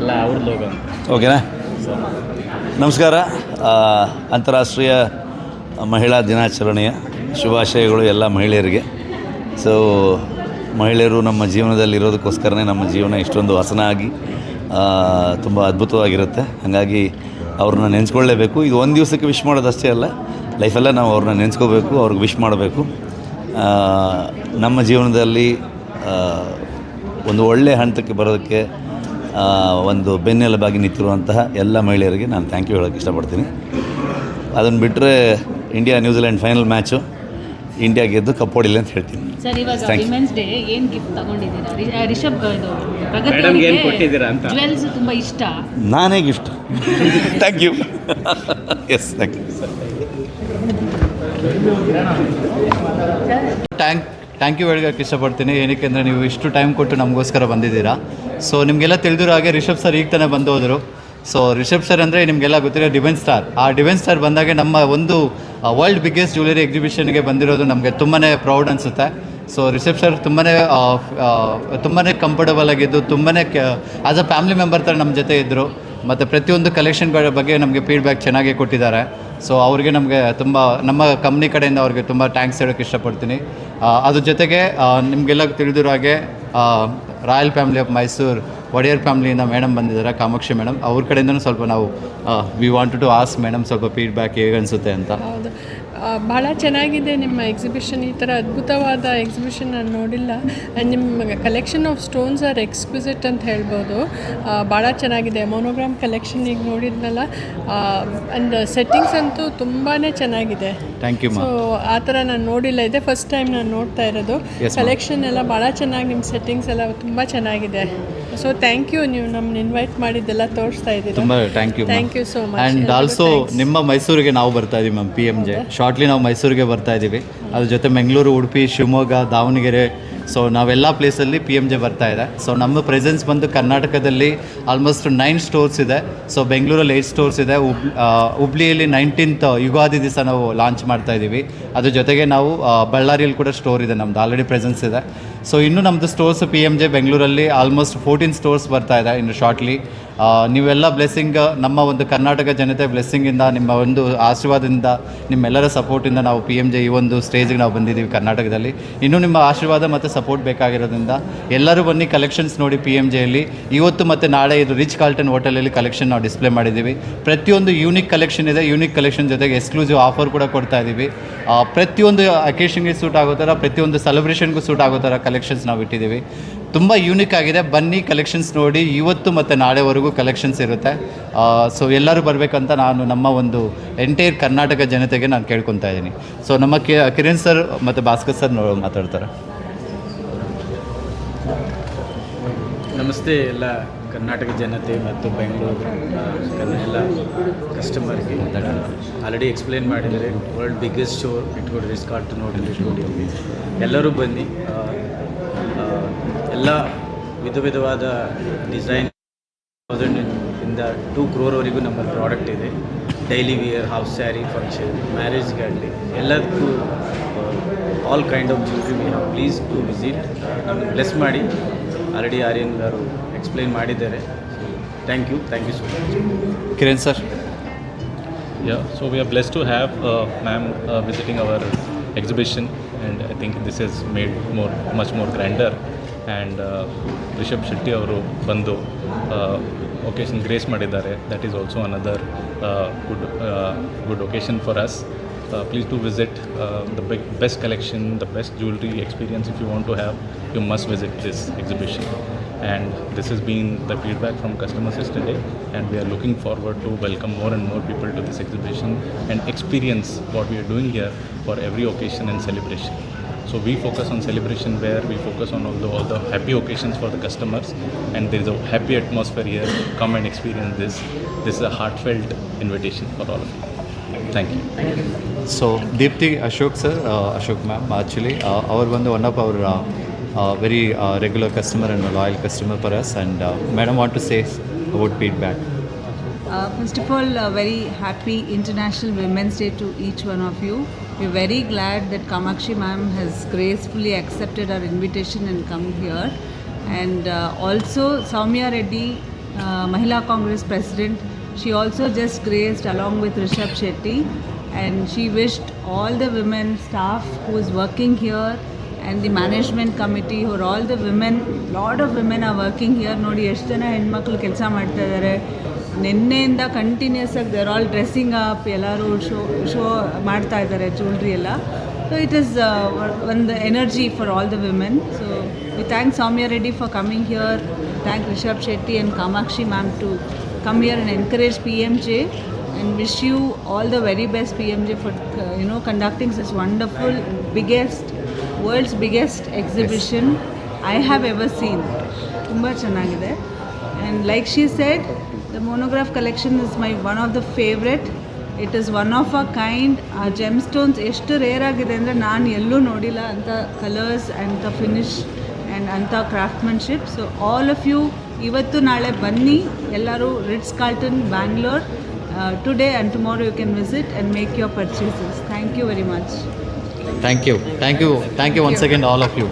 ಅಲ್ಲ ಅವ್ರ ಲೋಗೋ. ಓಕೆನಾ? ನಮಸ್ಕಾರ. ಅಂತಾರಾಷ್ಟ್ರೀಯ ಮಹಿಳಾ ದಿನಾಚರಣೆಯ ಶುಭಾಶಯಗಳು ಎಲ್ಲ ಮಹಿಳೆಯರಿಗೆ. ಸೊ ಮಹಿಳೆಯರು ನಮ್ಮ ಜೀವನದಲ್ಲಿರೋದಕ್ಕೋಸ್ಕರನೇ ನಮ್ಮ ಜೀವನ ಇಷ್ಟೊಂದು ಹಸನಾಗಿ ತುಂಬ ಅದ್ಭುತವಾಗಿರುತ್ತೆ. ಹಾಗಾಗಿ ಅವ್ರನ್ನ ನೆನೆಸ್ಕೊಳ್ಳೇಬೇಕು. ಇದು ಒಂದು ದಿವಸಕ್ಕೆ ವಿಶ್ ಮಾಡೋದಷ್ಟೇ ಅಲ್ಲ, ಲೈಫೆಲ್ಲ ನಾವು ಅವ್ರನ್ನ ನೆನೆಸ್ಕೋಬೇಕು, ಅವ್ರಿಗೆ ವಿಶ್ ಮಾಡಬೇಕು. ನಮ್ಮ ಜೀವನದಲ್ಲಿ ಒಂದು ಒಳ್ಳೆಯ ಹಂತಕ್ಕೆ ಬರೋದಕ್ಕೆ ಒಂದು ಬೆನ್ನೆಲುಬಾಗಿ ನಿಂತಿರುವಂತಹ ಎಲ್ಲ ಮಹಿಳೆಯರಿಗೆ ನಾನು ಥ್ಯಾಂಕ್ ಯು ಹೇಳೋಕ್ಕೆ ಇಷ್ಟಪಡ್ತೀನಿ. ಅದನ್ನು ಬಿಟ್ಟರೆ India New Zealand final match India ಗೆದ್ದು ಕಪ್ ಹೊಡಿಲಿ ಅಂತ ಹೇಳ್ತೀನಿ. ಸರ್, ಇವಾಗ ವಿಮೆನ್ಸ್ ಡೇ ಏನು ಗಿಫ್ಟ್ ತಗೊಂಡಿದ್ದೀರಾ? ರಿಷಬ್ ಏನು ಕೊಟ್ಟಿದ್ದೀರಾ ಅಂತ? ಜ್ಯುವೆಲ್ಸ್ ತುಂಬ ಇಷ್ಟ. ನಾನೇ gift. Thank you. Yes, thank you. Thank you ಹೇಳೋಕ್ಕೆ ಇಷ್ಟಪಡ್ತೀನಿ. ಏನಕ್ಕೆ ಅಂದರೆ ನೀವು ಇಷ್ಟು ಟೈಮ್ ಕೊಟ್ಟು ನಮಗೋಸ್ಕರ ಬಂದಿದ್ದೀರಾ. ಸೊ ನಿಮಗೆಲ್ಲ ತಿಳಿದಿರೋ ಹಾಗೆ ರಿಷಬ್ ಸರ್ ಈಗ ತಾನೇ ಬಂದು ಹೋದರು. ಸೊ ರಿಷಬ್ ಸರ್ ಅಂದರೆ ನಿಮಗೆಲ್ಲ ಗೊತ್ತಿರೋ ಡಿಫೆನ್ಸ್ ಸ್ಟಾರ್. ಆ ಡಿಫೆನ್ಸ್ ಸ್ಟಾರ್ ಬಂದಾಗ ನಮ್ಮ ಒಂದು ವರ್ಲ್ಡ್ ಬಿಗ್ಗೆಸ್ಟ್ ಜ್ಯುವೆಲರಿ ಎಕ್ಸಿಬಿಷನ್ಗೆ ಬಂದಿರೋದು ನಮಗೆ ತುಂಬಾ ಪ್ರೌಡ್ ಅನಿಸುತ್ತೆ. ಸೊ ರಿಷಬ್ ಸರ್ ತುಂಬಾ ಕಂಫರ್ಟಬಲ್ ಆಗಿದ್ದು, ತುಂಬಾ ಆ್ಯಸ್ ಅ ಫ್ಯಾಮಿಲಿ ಮೆಂಬರ್ ಥರ ನಮ್ಮ ಜೊತೆ ಇದ್ದರು. ಮತ್ತು ಪ್ರತಿಯೊಂದು ಕಲೆಕ್ಷನ್ಗಳ ಬಗ್ಗೆ ನಮಗೆ ಫೀಡ್ಬ್ಯಾಕ್ ಚೆನ್ನಾಗಿ ಕೊಟ್ಟಿದ್ದಾರೆ. ಸೊ ಅವ್ರಿಗೆ ನಮಗೆ ತುಂಬ ನಮ್ಮ ಕಂಪ್ನಿ ಕಡೆಯಿಂದ ಅವ್ರಿಗೆ ತುಂಬ ಥ್ಯಾಂಕ್ಸ್ ಹೇಳೋಕ್ಕೆ ಇಷ್ಟಪಡ್ತೀನಿ. ಅದ್ರ ಜೊತೆಗೆ ನಿಮಗೆಲ್ಲ ತಿಳಿದಿರೋ ಹಾಗೆ royal family of Mysuru Wodeyar ಫ್ಯಾಮಿಲಿಯಿಂದ ಮೇಡಮ್ ಬಂದಿದ್ದಾರೆ, ಕಾಮಾಕ್ಷಿ ಮೇಡಮ್. ಅವ್ರ ಕಡೆಯಿಂದನೂ ಸ್ವಲ್ಪ ನಾವು we wanted to ask madam ಸ್ವಲ್ಪ ಫೀಡ್ಬ್ಯಾಕ್ ಹೇಗೆ ಅನಿಸುತ್ತೆ ಅಂತ. ಹೌದು, ಭಾಳ ಚೆನ್ನಾಗಿದೆ ನಿಮ್ಮ ಎಕ್ಸಿಬಿಷನ್. ಈ ಥರ ಅದ್ಭುತವಾದ ಎಕ್ಸಿಬಿಷನ್ ನಾನು ನೋಡಿಲ್ಲ. ನಿಮ್ಮ collection of stones are exquisite ಅಂತ ಹೇಳ್ಬೋದು. ಭಾಳ ಚೆನ್ನಾಗಿದೆ. ಮೊನೋಗ್ರಾಮ್ ಕಲೆಕ್ಷನ್ ಈಗ ನೋಡಿದ್ನಲ್ಲ, ಆ್ಯಂಡ್ ಸೆಟ್ಟಿಂಗ್ಸ್ ಅಂತೂ ತುಂಬಾ ಚೆನ್ನಾಗಿದೆ. Thank you. ಸೊ ಆ ಥರ ನಾನು ನೋಡಿಲ್ಲ, ಇದೆ ಫಸ್ಟ್ ಟೈಮ್ ನಾನು ನೋಡ್ತಾ ಇರೋದು. ಕಲೆಕ್ಷನ್ ಎಲ್ಲ ಭಾಳ ಚೆನ್ನಾಗಿ, ನಿಮ್ಮ ಸೆಟ್ಟಿಂಗ್ಸ್ ಎಲ್ಲ ತುಂಬ ಚೆನ್ನಾಗಿದೆ. ಸೊ ಥ್ಯಾಂಕ್ ಯು, ನೀವು ನಮ್ಮನ್ನ ಇನ್ವೈಟ್ ಮಾಡಿದ್ದೆಲ್ಲ ತೋರಿಸ್ತಾ ಇದ್ದೀರಿ. ತುಂಬ thank you so much. And also ನಿಮ್ಮ ಮೈಸೂರಿಗೆ ನಾವು ಬರ್ತಾ ಇದ್ದೀವಿ ಮ್ಯಾಮ್, PMJ ಶಾರ್ಟ್ಲಿ ನಾವು ಮೈಸೂರಿಗೆ ಬರ್ತಾ ಇದ್ದೀವಿ. ಅದ್ರ ಜೊತೆ ಬೆಂಗಳೂರು, ಉಡುಪಿ, ಶಿವಮೊಗ್ಗ, ದಾವಣಗೆರೆ, ಸೊ ನಾವೆಲ್ಲ ಪ್ಲೇಸಲ್ಲಿ PMJ ಬರ್ತಾ ಇದೆ. ಸೊ ನಮ್ಮ ಪ್ರೆಸೆನ್ಸ್ ಬಂದು ಕರ್ನಾಟಕದಲ್ಲಿ ಆಲ್ಮೋಸ್ಟ್ 9 ಸ್ಟೋರ್ಸ್ ಇದೆ. ಸೊ ಬೆಂಗಳೂರಲ್ಲಿ 8 ಸ್ಟೋರ್ಸ್ ಇದೆ. ಹುಬ್ಳಿಯಲ್ಲಿ 19th ಯುಗಾದಿ ದಿವಸ ನಾವು ಲಾಂಚ್ ಮಾಡ್ತಾ ಇದ್ದೀವಿ. ಅದ್ರ ಜೊತೆಗೆ ನಾವು ಬಳ್ಳಾರಿಯಲ್ಲಿ ಕೂಡ ಸ್ಟೋರ್ ಇದೆ, ನಮ್ಮದು ಆಲ್ರೆಡಿ ಪ್ರೆಸೆನ್ಸ್ ಇದೆ. ಸೊ ಇನ್ನೂ ನಮ್ಮದು ಸ್ಟೋರ್ಸ್ PMJ ಬೆಂಗಳೂರಲ್ಲಿ ಆಲ್ಮೋಸ್ಟ್ 14 ಸ್ಟೋರ್ಸ್ ಬರ್ತಾ ಇದೆ ಇನ್ನು ಶಾರ್ಟ್ಲಿ. ನೀವೆಲ್ಲ ಬ್ಲೆಸ್ಸಿಂಗ್, ನಮ್ಮ ಒಂದು ಕರ್ನಾಟಕ ಜನತೆ ಬ್ಲೆಸ್ಸಿಂಗಿಂದ, ನಿಮ್ಮ ಒಂದು ಆಶೀರ್ವಾದದಿಂದ, ನಿಮ್ಮೆಲ್ಲರ ಸಪೋರ್ಟಿಂದ ನಾವು PMJ ಈ ಒಂದು ಸ್ಟೇಜಿಗೆ ನಾವು ಬಂದಿದ್ದೀವಿ ಕರ್ನಾಟಕದಲ್ಲಿ. ಇನ್ನೂ ನಿಮ್ಮ ಆಶೀರ್ವಾದ ಮತ್ತು ಸಪೋರ್ಟ್ ಬೇಕಾಗಿರೋದ್ರಿಂದ ಎಲ್ಲರೂ ಬನ್ನಿ, ಕಲೆಕ್ಷನ್ಸ್ ನೋಡಿ. PMJಯಲ್ಲಿ ಇವತ್ತು ಮತ್ತು ನಾಳೆ ಇದು ರಿಚ್ ಕಾರ್ಲ್ಟನ್ ಹೋಟೆಲಲ್ಲಿ ಕಲೆಕ್ಷನ್ ನಾವು ಡಿಸ್ಪ್ಲೇ ಮಾಡಿದ್ದೀವಿ. ಪ್ರತಿಯೊಂದು ಯೂನಿಕ್ ಕಲೆಕ್ಷನ್ ಇದೆ. ಯೂನಿಕ್ ಕಲೆಕ್ಷನ್ ಜೊತೆಗೆ ಎಕ್ಸ್ಕ್ಲೂಸಿವ್ ಆಫರ್ ಕೂಡ ಕೊಡ್ತಾ ಇದ್ದೀವಿ. ಪ್ರತಿಯೊಂದು ಅಕೇಷನ್ಗೆ ಸೂಟ್ ಆಗೋ ಥರ, ಪ್ರತಿಯೊಂದು ಸೆಲೆಬ್ರೇಷನ್ಗೂ ಸೂಟ್ ಆಗೋ ಥರ ಕಲೆಕ್ಷನ್ಸ್ ನಾವು ಇಟ್ಟಿದ್ದೀವಿ. ತುಂಬ ಯೂನಿಕ್ ಆಗಿದೆ. ಬನ್ನಿ, ಕಲೆಕ್ಷನ್ಸ್ ನೋಡಿ. ಇವತ್ತು ಮತ್ತು ನಾಳೆವರೆಗೂ ಕಲೆಕ್ಷನ್ಸ್ ಇರುತ್ತೆ. ಸೊ ಎಲ್ಲರೂ ಬರಬೇಕಂತ ನಾನು ನಮ್ಮ ಒಂದು ಎಂಟೈರ್ ಕರ್ನಾಟಕ ಜನತೆಗೆ ನಾನು ಕೇಳ್ಕೊತಾ ಇದ್ದೀನಿ. ಸೊ ನಮ್ಮ ಕಿರಣ್ ಸರ್ ಮತ್ತು ಭಾಸ್ಕರ್ ಸರ್ ಮಾತಾಡ್ತಾರೆ. ನಮಸ್ತೆ ಎಲ್ಲ ಕರ್ನಾಟಕ ಜನತೆ ಮತ್ತು ಬೆಂಗಳೂರು ಎಲ್ಲ ಕಸ್ಟಮರ್ಗೆ. ಆಲ್ರೆಡಿ ಎಕ್ಸ್ಪ್ಲೇನ್ ಮಾಡಿದರೆ ವರ್ಲ್ಡ್ ಬಿಗ್ಗೆಸ್ಟ್ ಶೋ ಇಟ್ಕೊಂಡು ರಿಚ್ ಕಾರ್ಲ್ಟನ್ ಹೋಟೆಲ್ ಇಟ್ಕೊಂಡಿದ್ವಿ. ಎಲ್ಲರೂ ಬನ್ನಿ. ಎಲ್ಲ ವಿಧವಾದ ಡಿಸೈನ್ 1000ಇಂದ 2 crore ನಮ್ಮ ಪ್ರಾಡಕ್ಟ್ ಇದೆ. Daily wear, half sari, function, ಮ್ಯಾರೇಜ್ಗೆ ಆಗಲಿ ಎಲ್ಲದಕ್ಕೂ all kind of jewellery we have. Please to visit. ನಮ್ಮನ್ನು ಬ್ಲೆಸ್ ಮಾಡಿ. ಆಲ್ರೆಡಿ ಆರ್ಯನ್ garu ಎಕ್ಸ್ಪ್ಲೇನ್ ಮಾಡಿದ್ದಾರೆ. Thank you so much. Kiran sir. Yeah, so we are blessed to have ma'am visiting our exhibition, and I think this has made much more grander. And Rishab Shetty ಅವರು ಬಂದು occasion grace ಮಾಡಿದ್ದಾರೆ. That is also another good occasion for us. Please do visit the best collection, the best jewelry experience. If you want to have, you must visit this exhibition. And this has been the feedback from customers yesterday, and we are looking forward to welcome more and more people to this exhibition and experience what we are doing here for every occasion and celebration. So we focus on celebration, where we focus on all the happy occasions for the customers, and there is a happy atmosphere here. Come and experience this. This is a heartfelt invitation for all of you. Thank you. So Deepthi Ashok sir, Ashok ma'am, actually our one of our very regular customer and a loyal customer for us, and madam want to say about feedback. First of all, very happy International Women's Day to each one of you. We're very glad that Kamakshi ma'am has gracefully accepted our invitation and come here. And also Soumya Reddy Mahila Congress President. She also just graced along with Rishabh Shetty, and she wished all the women staff who is working here and the management committee who are all the women, lot of women are working here. ನೋಡಿ ಎಷ್ಟು ಜನ ಹೆಣ್ಮಕ್ಳು ಕೆಲಸ ಮಾಡ್ತಾ ಇದ್ದಾರೆ. ನಿನ್ನೆಯಿಂದ continuous ಆಗಿ there all dressing up, ಎಲ್ಲರೂ ಶೋ ಮಾಡ್ತಾ ಇದ್ದಾರೆ ಜ್ಯುವೆಲ್ರಿ ಎಲ್ಲ. ಸೊ ಇಟ್ ಈಸ್ ಒಂದು energy for all the women. So we thank Soumya Reddy for coming here. Thank Rishabh Shetty and Kamakshi ma'am to come here and encourage PMJ, and wish you all the very best PMJ for conducting such wonderful, world's biggest exhibition I have ever seen. Tumba chennagide. And like she said, the monograph collection is one of the favorite. It is one of a kind. Gemstones ಎಷ್ಟು rare ಆಗಿದೆ ಅಂದರೆ ನಾನು ಎಲ್ಲೂ ನೋಡಿಲ್ಲ ಅಂಥ colours ಅಂಥ finish and ಅಂಥ ಕ್ರಾಫ್ಟ್ಮನ್ಶಿಪ್. So all of you ಇವತ್ತು ನಾಳೆ ಬನ್ನಿ ಎಲ್ಲರೂ Ritz Carlton Bangalore. Today and tomorrow you can visit and make your purchases. Thank you very much. Thank you once again all of you.